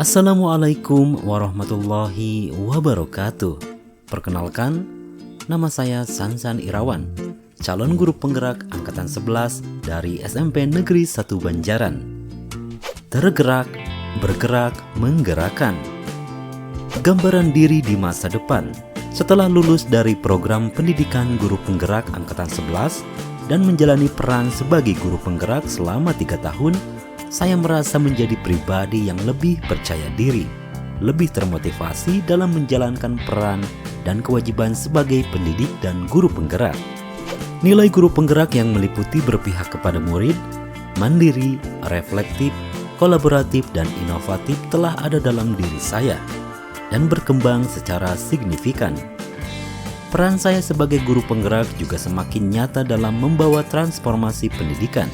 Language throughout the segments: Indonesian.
Assalamualaikum warahmatullahi wabarakatuh. Perkenalkan, nama saya Sansan Irawan, calon guru penggerak Angkatan 11 dari SMP Negeri 1 Banjaran. Tergerak, bergerak, menggerakkan. Gambaran diri di masa depan. Setelah lulus dari program pendidikan guru penggerak Angkatan 11 dan menjalani peran sebagai guru penggerak selama 3 tahun, saya merasa menjadi pribadi yang lebih percaya diri, lebih termotivasi dalam menjalankan peran dan kewajiban sebagai pendidik dan guru penggerak. Nilai guru penggerak yang meliputi berpihak kepada murid, mandiri, reflektif, kolaboratif, dan inovatif telah ada dalam diri saya dan berkembang secara signifikan. Peran saya sebagai guru penggerak juga semakin nyata dalam membawa transformasi pendidikan.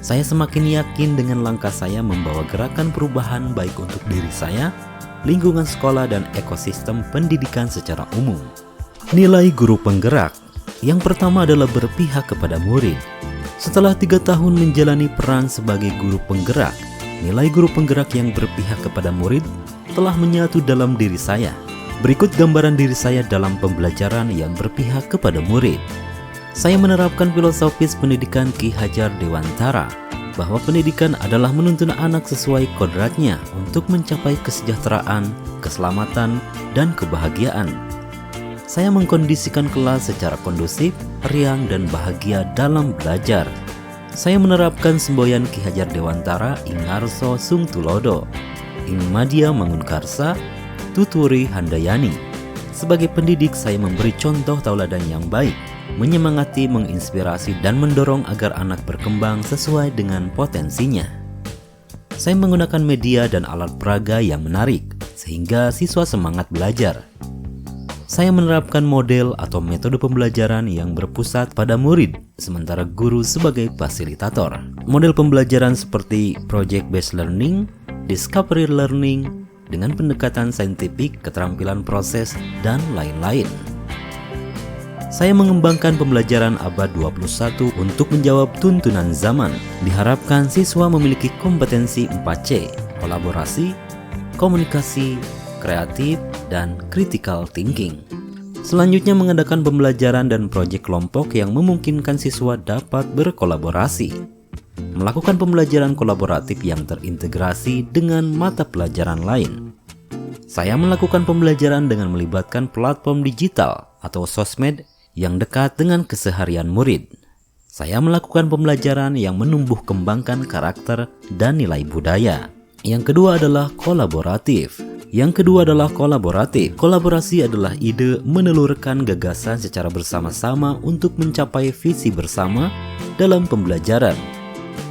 Saya semakin yakin dengan langkah saya membawa gerakan perubahan baik untuk diri saya, lingkungan sekolah, dan ekosistem pendidikan secara umum. Nilai guru penggerak. Yang pertama adalah berpihak kepada murid. Setelah 3 tahun menjalani peran sebagai guru penggerak, nilai guru penggerak yang berpihak kepada murid telah menyatu dalam diri saya. Berikut gambaran diri saya dalam pembelajaran yang berpihak kepada murid. Saya menerapkan filosofis pendidikan Ki Hajar Dewantara bahwa pendidikan adalah menuntun anak sesuai kodratnya untuk mencapai kesejahteraan, keselamatan, dan kebahagiaan. Saya mengkondisikan kelas secara kondusif, riang, dan bahagia dalam belajar. Saya menerapkan semboyan Ki Hajar Dewantara Ingarso Sung Tulodo, Ing Madya Mangunkarsa, Tuturi Handayani. Sebagai pendidik, saya memberi contoh tauladan yang baik, menyemangati, menginspirasi, dan mendorong agar anak berkembang sesuai dengan potensinya. Saya menggunakan media dan alat peraga yang menarik, sehingga siswa semangat belajar. Saya menerapkan model atau metode pembelajaran yang berpusat pada murid, sementara guru sebagai fasilitator. Model pembelajaran seperti project based learning, discovery learning, dengan pendekatan saintifik, keterampilan proses, dan lain-lain. Saya mengembangkan pembelajaran abad 21 untuk menjawab tuntunan zaman. Diharapkan siswa memiliki kompetensi 4C, kolaborasi, komunikasi, kreatif, dan critical thinking. Selanjutnya mengadakan pembelajaran dan proyek kelompok yang memungkinkan siswa dapat berkolaborasi. Melakukan pembelajaran kolaboratif yang terintegrasi dengan mata pelajaran lain. Saya melakukan pembelajaran dengan melibatkan platform digital atau sosmed yang dekat dengan keseharian murid. Saya melakukan pembelajaran yang menumbuh kembangkan karakter dan nilai budaya. Yang kedua adalah kolaboratif. Kolaborasi adalah ide menelurkan gagasan secara bersama-sama untuk mencapai visi bersama dalam pembelajaran.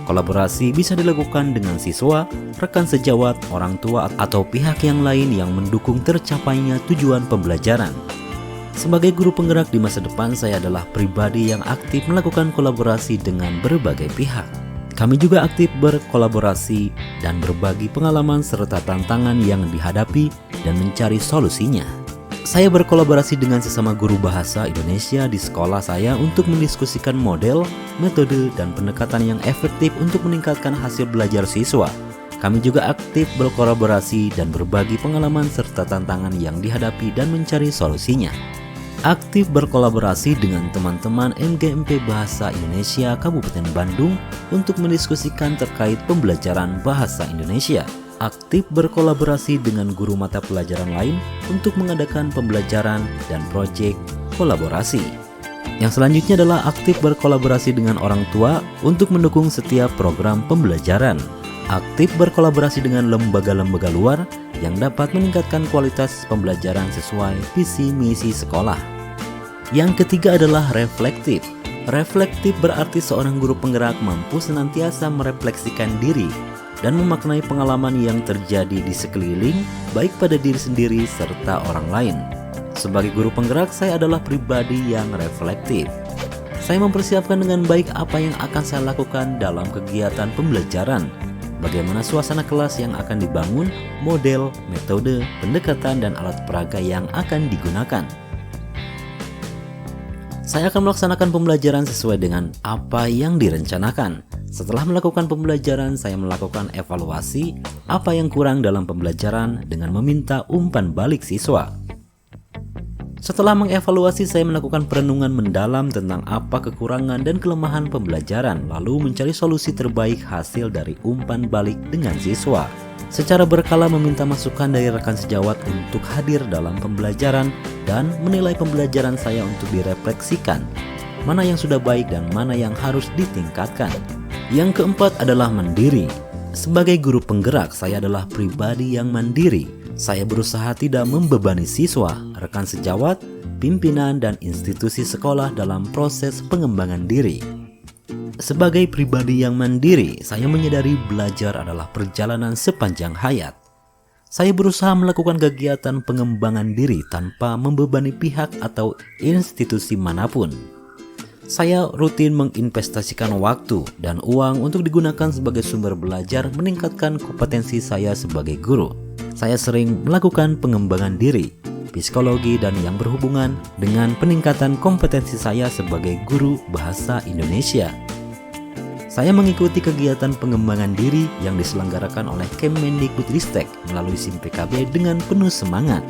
Kolaborasi bisa dilakukan dengan siswa, rekan sejawat, orang tua, atau pihak yang lain yang mendukung tercapainya tujuan pembelajaran. Sebagai guru penggerak di masa depan, saya adalah pribadi yang aktif melakukan kolaborasi dengan berbagai pihak. Kami juga aktif berkolaborasi dan berbagi pengalaman serta tantangan yang dihadapi dan mencari solusinya. Saya berkolaborasi dengan sesama guru bahasa Indonesia di sekolah saya untuk mendiskusikan model, metode, dan pendekatan yang efektif untuk meningkatkan hasil belajar siswa. Kami juga aktif berkolaborasi dan berbagi pengalaman serta tantangan yang dihadapi dan mencari solusinya. Aktif berkolaborasi dengan teman-teman MGMP Bahasa Indonesia Kabupaten Bandung untuk mendiskusikan terkait pembelajaran bahasa Indonesia. Aktif berkolaborasi dengan guru mata pelajaran lain untuk mengadakan pembelajaran dan proyek kolaborasi. Yang selanjutnya adalah aktif berkolaborasi dengan orang tua untuk mendukung setiap program pembelajaran. Aktif berkolaborasi dengan lembaga-lembaga luar yang dapat meningkatkan kualitas pembelajaran sesuai visi misi sekolah. Yang ketiga adalah reflektif. Reflektif berarti seorang guru penggerak mampu senantiasa merefleksikan diri dan memaknai pengalaman yang terjadi di sekeliling, baik pada diri sendiri serta orang lain. Sebagai guru penggerak, saya adalah pribadi yang reflektif. Saya mempersiapkan dengan baik apa yang akan saya lakukan dalam kegiatan pembelajaran, bagaimana suasana kelas yang akan dibangun, model, metode, pendekatan, dan alat peraga yang akan digunakan. Saya akan melaksanakan pembelajaran sesuai dengan apa yang direncanakan. Setelah melakukan pembelajaran, saya melakukan evaluasi apa yang kurang dalam pembelajaran dengan meminta umpan balik siswa. Setelah mengevaluasi, saya melakukan perenungan mendalam tentang apa kekurangan dan kelemahan pembelajaran, lalu mencari solusi terbaik hasil dari umpan balik dengan siswa. Secara berkala meminta masukan dari rekan sejawat untuk hadir dalam pembelajaran dan menilai pembelajaran saya untuk direfleksikan, mana yang sudah baik dan mana yang harus ditingkatkan. Yang keempat adalah mandiri. Sebagai guru penggerak, saya adalah pribadi yang mandiri. Saya berusaha tidak membebani siswa, rekan sejawat, pimpinan, dan institusi sekolah dalam proses pengembangan diri. Sebagai pribadi yang mandiri, saya menyadari belajar adalah perjalanan sepanjang hayat. Saya berusaha melakukan kegiatan pengembangan diri tanpa membebani pihak atau institusi manapun. Saya rutin menginvestasikan waktu dan uang untuk digunakan sebagai sumber belajar meningkatkan kompetensi saya sebagai guru. Saya sering melakukan pengembangan diri, psikologi, dan yang berhubungan dengan peningkatan kompetensi saya sebagai guru bahasa Indonesia. Saya mengikuti kegiatan pengembangan diri yang diselenggarakan oleh Kemendikbudristek melalui SIM PKB dengan penuh semangat.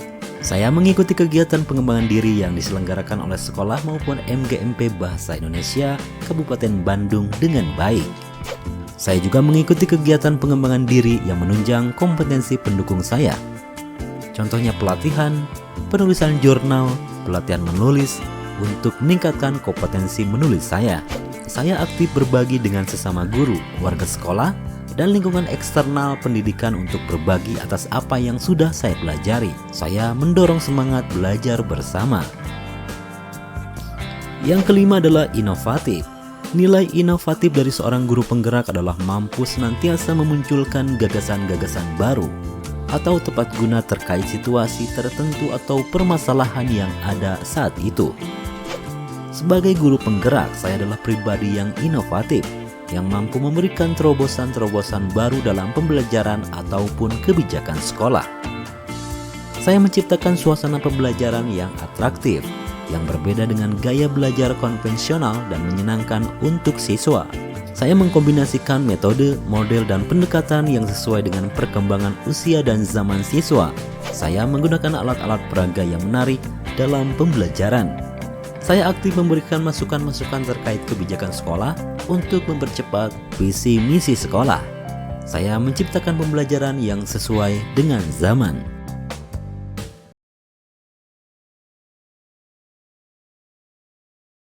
Saya mengikuti kegiatan pengembangan diri yang diselenggarakan oleh sekolah maupun MGMP Bahasa Indonesia Kabupaten Bandung dengan baik. Saya juga mengikuti kegiatan pengembangan diri yang menunjang kompetensi pendukung saya. Contohnya pelatihan, penulisan jurnal, pelatihan menulis untuk meningkatkan kompetensi menulis saya. Saya aktif berbagi dengan sesama guru, warga sekolah, dan lingkungan eksternal pendidikan untuk berbagi atas apa yang sudah saya pelajari. Saya mendorong semangat belajar bersama. Yang kelima adalah inovatif. Nilai inovatif dari seorang guru penggerak adalah mampu senantiasa memunculkan gagasan-gagasan baru atau tepat guna terkait situasi tertentu atau permasalahan yang ada saat itu. Sebagai guru penggerak, saya adalah pribadi yang inovatif, yang mampu memberikan terobosan-terobosan baru dalam pembelajaran ataupun kebijakan sekolah. Saya menciptakan suasana pembelajaran yang atraktif, yang berbeda dengan gaya belajar konvensional dan menyenangkan untuk siswa. Saya mengkombinasikan metode, model, dan pendekatan yang sesuai dengan perkembangan usia dan zaman siswa. Saya menggunakan alat-alat peraga yang menarik dalam pembelajaran. Saya aktif memberikan masukan-masukan terkait kebijakan sekolah untuk mempercepat visi misi sekolah. Saya menciptakan pembelajaran yang sesuai dengan zaman.